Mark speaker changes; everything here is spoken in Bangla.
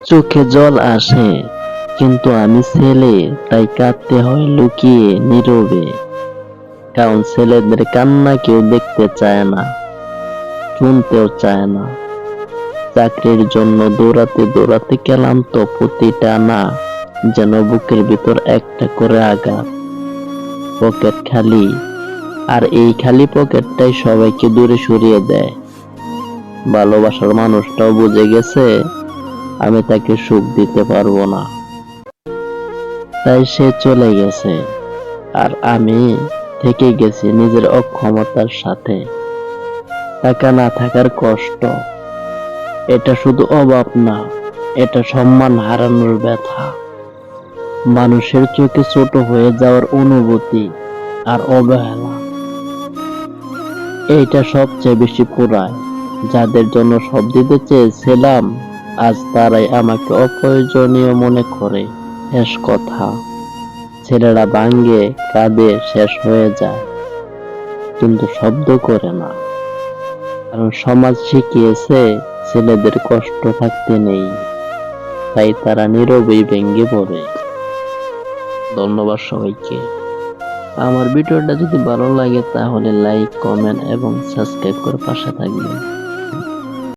Speaker 1: চোখে জল আসে, কিন্তু আমি ছেলে, তাই কাঁদতে হয় লুকিয়ে নীরবে। কারণ ছেলেদের কান্না কেউ দেখতে চায় না, শুনতেও চায় না। চাকরির জন্য দৌড়াতে দৌড়াতে ক্লান্ত প্রতিটা না, যেন বুকের ভিতর একটা করে আঘাত। পকেট খালি, আর এই খালি পকেটটাই সবাইকে দূরে সরিয়ে দেয়। ভালোবাসার মানুষটাও বুঝে গেছে আমি তাকে সুখ দিতে পারবো না, তাই সে চলে গেছে। আর আমি থেকে গেছি নিজের অক্ষমতার সাথে। টাকা না থাকার কষ্ট, এটা শুধু অভাব না, এটা সম্মান হারানোর ব্যথা। মানুষের চোখে ছোট হয়ে যাওয়ার অনুভূতি আর অবহেলা, এইটা সবচেয়ে বেশি পোড়ায়। যাদের জন্য সব দিতে চেয়েছিলাম, আজ তারাই আমাকে অপ্রয়োজনীয় মনে করে। শেষ কথা, ছেলেরা ভাঙ্গে, কাঁদে, শেষ হয়ে যায়, কিন্তু শব্দ করে না। কারণ সমাজ শিখিয়েছে ছেলেদের কষ্ট থাকতে নেই, তাই তারা নীরবেই ভেঙে পড়ে। ধন্যবাদ সবাইকে। আমার ভিডিওটা যদি ভালো লাগে তাহলে লাইক, কমেন্ট এবং সাবস্ক্রাইব করে পাশে থাকবেন।